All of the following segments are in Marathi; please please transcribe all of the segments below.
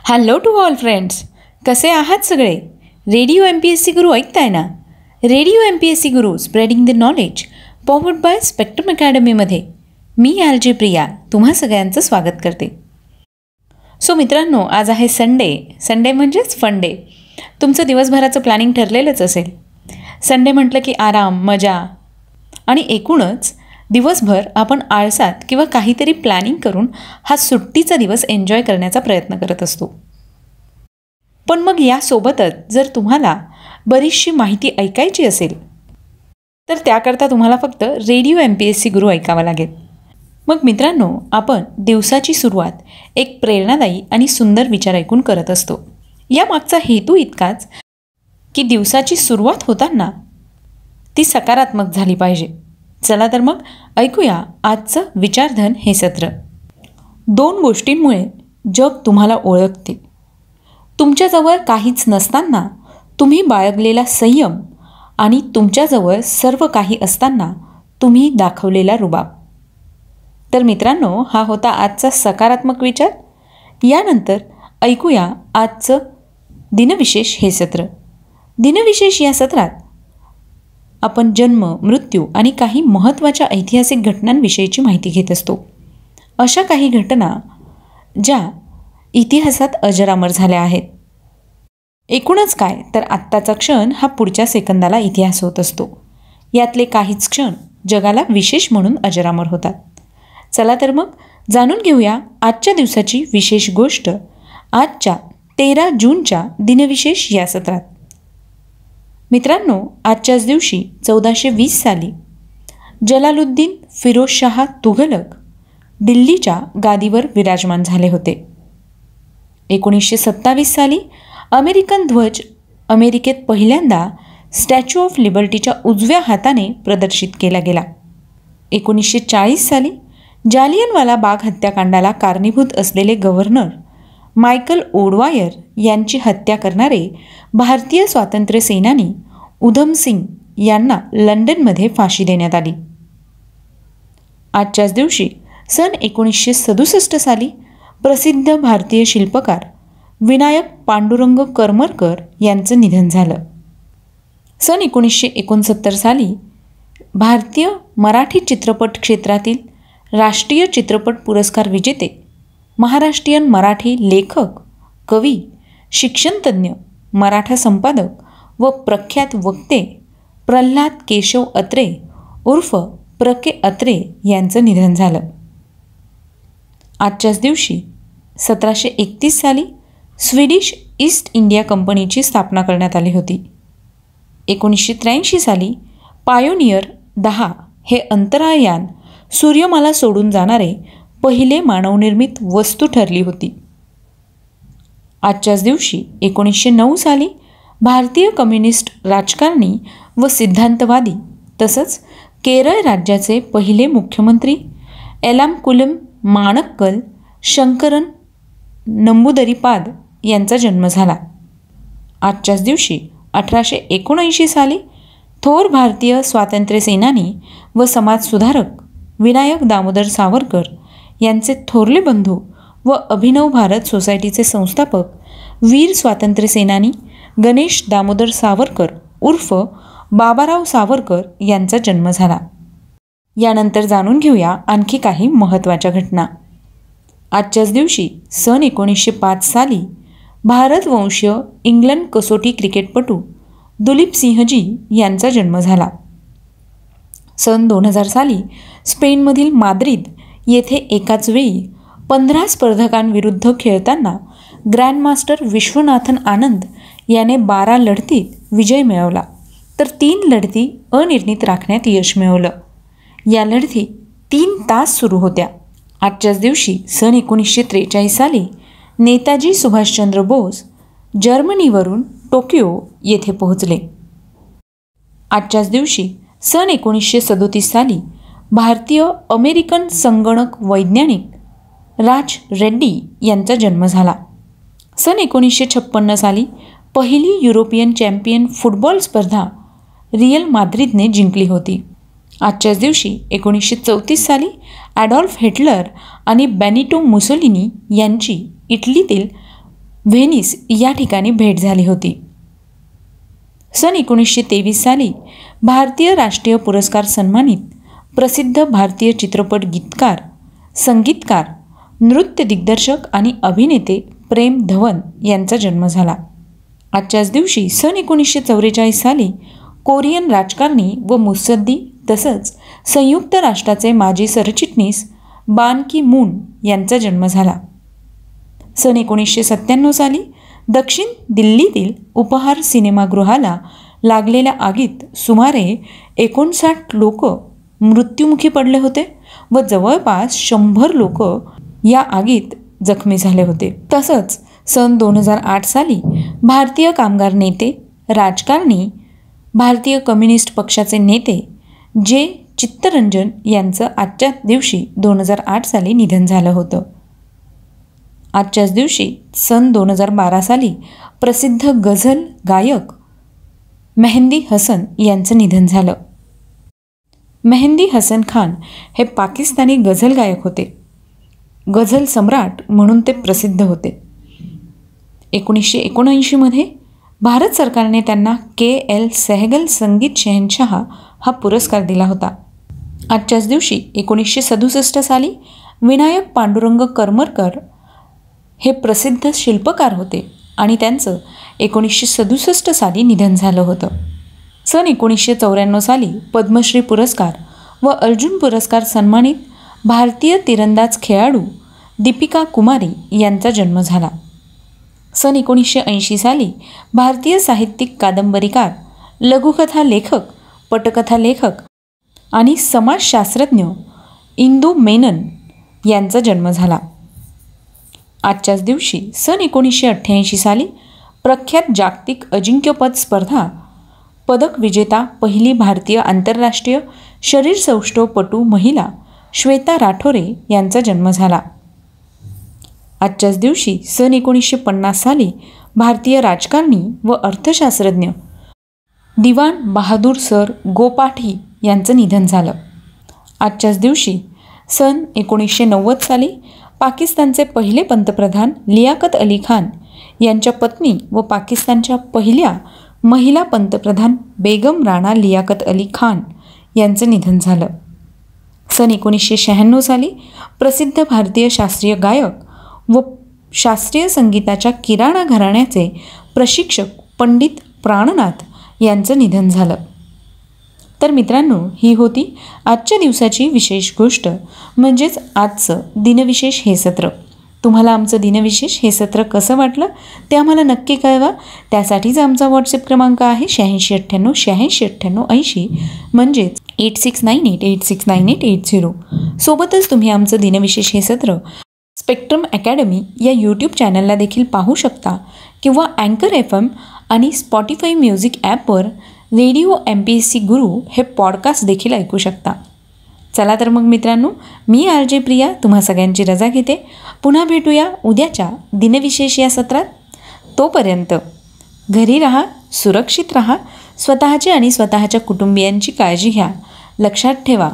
हॅलो टू ऑल फ्रेंड्स, कसे आहात सगळे? रेडिओ MPSC गुरु ऐकताय ना? Radio MPSC Guru spreading the knowledge powered by Spectrum अकॅडमीमध्ये मी RJ प्रिया तुम्हा सगळ्यांचं स्वागत करते. सो मित्रांनो, आज आहे संडे म्हणजेच फन डे. तुमचं दिवसभराचं प्लॅनिंग ठरलेलंच असेल. संडे म्हटलं की आराम, मजा आणि एकूणच दिवसभर आपण आळसात किंवा काहीतरी प्लॅनिंग करून हा सुट्टीचा दिवस एन्जॉय करण्याचा प्रयत्न करत असतो. पण मग यासोबतच जर तुम्हाला बरीचशी माहिती ऐकायची असेल तर त्याकरता तुम्हाला फक्त रेडिओ MPSC गुरु ऐकावा लागेल. मग मित्रांनो, आपण दिवसाची सुरुवात एक प्रेरणादायी आणि सुंदर विचार ऐकून करत असतो. यामागचा हेतू इतकाच की दिवसाची सुरुवात होताना ती सकारात्मक झाली पाहिजे. चला तर मग ऐकूया आजचं विचारधन हे सत्र. 2 गोष्टींमुळे जग तुम्हाला ओळखते. तुमच्याजवळ काहीच नसताना तुम्ही बाळगलेला संयम आणि तुमच्याजवळ सर्व काही असताना तुम्ही दाखवलेला रुबाब. तर मित्रांनो, हा होता आजचा सकारात्मक विचार. यानंतर ऐकूया आजचं दिनविशेष हे सत्र. दिनविशेष या सत्रात आपण जन्म, मृत्यू आणि काही महत्त्वाच्या ऐतिहासिक घटनांविषयीची माहिती घेत असतो. अशा काही घटना ज्या इतिहासात अजरामर झाल्या आहेत. एकूणच काय तर आत्ताचा क्षण हा पुढच्या सेकंदाला इतिहास होत असतो. यातले काहीच क्षण जगाला विशेष म्हणून अजरामर होतात. चला तर मग जाणून घेऊया आजच्या दिवसाची विशेष गोष्ट आजच्या 13 जूनच्या दिनविशेष या सत्रात. मित्रांनो, आजच्याच दिवशी 1420 साली जलालुद्दीन फिरोजशाह तुघलक दिल्लीच्या गादीवर विराजमान झाले होते. 1927 साली अमेरिकन ध्वज अमेरिकेत पहिल्यांदा स्टॅच्यू ऑफ लिबर्टीच्या उजव्या हाताने प्रदर्शित केला गेला. 1940 साली जालियनवाला बाग हत्याकांडाला कारणीभूत असलेले गव्हर्नर मायकल ओडवायर यांची हत्या करणारे भारतीय स्वातंत्र्य सेनानी उधम सिंग यांना लंडनमध्ये फाशी देण्यात आली. आजच्याच दिवशी सन 1967 साली प्रसिद्ध भारतीय शिल्पकार विनायक पांडुरंग करमरकर यांचं निधन झालं. सन 1969 साली भारतीय मराठी चित्रपट क्षेत्रातील राष्ट्रीय चित्रपट पुरस्कार विजेते, महाराष्ट्रीयन मराठी लेखक, कवी, शिक्षणतज्ज्ञ, मराठा संपादक व प्रख्यात वक्ते प्रल्हाद केशव अत्रे उर्फ प्र.के. अत्रे यांचं निधन झालं. आजच्याच दिवशी 1731 साली स्वीडिश ईस्ट इंडिया कंपनीची स्थापना करण्यात आली होती. 1983 साली पायोनियर 10 हे अंतराळयान सूर्यमाला सोडून जाणारे पहिले मानवनिर्मित वस्तू ठरली होती. आजच्याच दिवशी 1909 साली भारतीय कम्युनिस्ट राजकारणी व सिद्धांतवादी तसंच केरळ राज्याचे पहिले मुख्यमंत्री एलामकुलम माणक्कल शंकरन नंबूदरीपाद यांचा जन्म झाला. आजच्याच दिवशी 1879 साली थोर भारतीय स्वातंत्र्य सेनानी व समाजसुधारक विनायक दामोदर सावरकर यांचे थोरले बंधू व अभिनव भारत सोसायटीचे संस्थापक वीर स्वातंत्र्य सेनानी गणेश दामोदर सावरकर उर्फ बाबाराव सावरकर यांचा जन्म झाला. यानंतर जाणून घेऊया आणखी काही महत्त्वाच्या घटना. आजच्याच दिवशी सन 1905 साली भारतवंशीय इंग्लंड कसोटी क्रिकेटपटू दुलीप सिंहजी यांचा जन्म झाला. सन 2000 साली स्पेनमधील माद्रिद येथे एकाच वेळी 15 स्पर्धकांविरुद्ध खेळताना ग्रँडमास्टर विश्वनाथन आनंद याने 12 लढतीत विजय मिळवला तर 3 लढती अनिर्णित राखण्यात यश मिळवलं. या लढती 3 तास सुरू होत्या. आजच्याच दिवशी सन 1943 साली नेताजी सुभाषचंद्र बोस जर्मनीवरून टोकियो येथे पोहोचले. आजच्याच दिवशी सन 1937 साली भारतीय अमेरिकन संगणक वैज्ञानिक राज रेड्डी यांचा जन्म झाला. सन 1956 साली पहिली युरोपियन चॅम्पियन फुटबॉल स्पर्धा रिअल माद्रिदने जिंकली होती. आजच्याच दिवशी 1934 साली ॲडॉल्फ हिटलर आणि बेनिटो मुसोलिनी यांची इटलीतील व्हेनिस या ठिकाणी भेट झाली होती. सन 1923 साली भारतीय राष्ट्रीय पुरस्कार सन्मानित प्रसिद्ध भारतीय चित्रपट गीतकार, संगीतकार, नृत्य दिग्दर्शक आणि अभिनेते प्रेम धवन यांचा जन्म झाला. आजच्याच दिवशी सन 1944 साली कोरियन राजकारणी व मुत्सद्दी तसंच संयुक्त राष्ट्राचे माजी सरचिटणीस बान की मून यांचा जन्म झाला. सन 1997 साली दक्षिण दिल्लीतील उपहार सिनेमागृहाला लागलेल्या आगीत सुमारे 59 लोक मृत्युमुखी पडले होते व जवळपास 100 लोक या आगीत जखमी झाले होते. तसंच सन 2008 साली भारतीय कामगार नेते, राजकारणी, भारतीय कम्युनिस्ट पक्षाचे नेते जे चित्तरंजन यांचं आजच्याच दिवशी 2008 साली निधन झालं होतं. आजच्याच दिवशी सन 2012 साली प्रसिद्ध गझल गायक मेहंदी हसन यांचं निधन झालं. मेहंदी हसन खान हे पाकिस्तानी गझल गायक होते. गझल सम्राट म्हणून ते प्रसिद्ध होते. 1979 मध्ये भारत सरकारने त्यांना KL सेहगल संगीत शहंशाह हा पुरस्कार दिला होता. आजच्याच दिवशी 1967 साली विनायक पांडुरंग करमरकर हे प्रसिद्ध शिल्पकार होते आणि त्यांचं 1967 साली निधन झालं होतं. सन 1994 साली पद्मश्री पुरस्कार व अर्जुन पुरस्कार सन्मानित भारतीय तिरंदाज खेळाडू दीपिका कुमारी यांचा जन्म झाला. सन 1980 साली भारतीय साहित्यिक, कादंबरीकार, लघुकथा लेखक, पटकथा लेखक आणि समाजशास्त्रज्ञ इंदू मेनन यांचा जन्म झाला. आजच्याच दिवशी सन 1988 साली प्रख्यात जागतिक अजिंक्यपद स्पर्धा पदक विजेता पहिली भारतीय आंतरराष्ट्रीय शरीरसौष्ठवपटू महिला श्वेता राठोरे यांचा जन्म झाला. आजच्याच दिवशी सन 1950 साली भारतीय राजकारणी व अर्थशास्त्रज्ञ दिवान बहादूर सर गोपाठी यांचं निधन झालं. आजच्याच दिवशी सन 1990 साली पाकिस्तानचे पहिले पंतप्रधान लियाकत अली खान यांच्या पत्नी व पाकिस्तानच्या पहिल्या महिला पंतप्रधान बेगम राणा लियाकत अली खान यांचं निधन झालं. सन 1996 साली प्रसिद्ध भारतीय शास्त्रीय गायक व शास्त्रीय संगीताच्या किराणा घराण्याचे प्रशिक्षक पंडित प्राणनाथ यांचं निधन झालं. तर मित्रांनो, ही होती आजच्या दिवसाची विशेष गोष्ट, म्हणजेच आजचं दिनविशेष हे सत्र. तुम्हाला आमचं दिनविशेष हे सत्र कसं वाटलं ते आम्हाला नक्की कळवा. त्यासाठीच आमचा व्हॉट्सअप क्रमांक आहे 8698 म्हणजेच 8698869880. सोबतच तुम्ही आमचं दिनविशेष हे सत्र स्पेक्ट्रम अकॅडमी या यूट्यूब चॅनलला देखील पाहू शकता किंवा अँकर FM आणि स्पॉटिफाय म्युझिक ॲपवर रेडिओ MPSC गुरु हे पॉडकास्ट देखील ऐकू शकता. चला तर मग मित्रांनो, मी RJ प्रिया तुम्हा सगळ्यांची रजा घेते. पुन्हा भेटूया उद्याच्या दिनविशेष या सत्रात. तोपर्यंत घरी राहा, सुरक्षित राहा, स्वतःची आणि स्वतःच्या कुटुंबियांची काळजी घ्या. लक्षात ठेवा,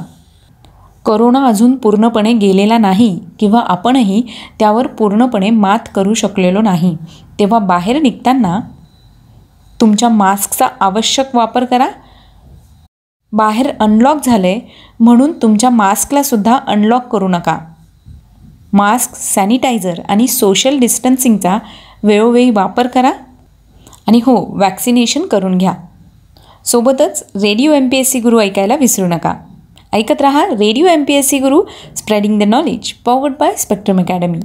कोरोना अजून पूर्णपणे गेलेला नाही किंवा आपणही त्यावर पूर्णपणे मात करू शकलेलो नाही. तेव्हा बाहेर निघताना तुमच्या मास्कचा आवश्यक वापर करा. बाहेर अनलॉक झालं आहे म्हणून तुमच्या मास्कलासुद्धा अनलॉक करू नका. मास्क, सॅनिटायझर आणि सोशल डिस्टन्सिंगचा वेळोवेळी वापर करा. आणि हो, वॅक्सिनेशन करून घ्या. सोबतच रेडिओ MPSC गुरु ऐकायला विसरू नका. ऐकत रहा radio MPSC Guru, spreading the knowledge, powered by spectrum academy.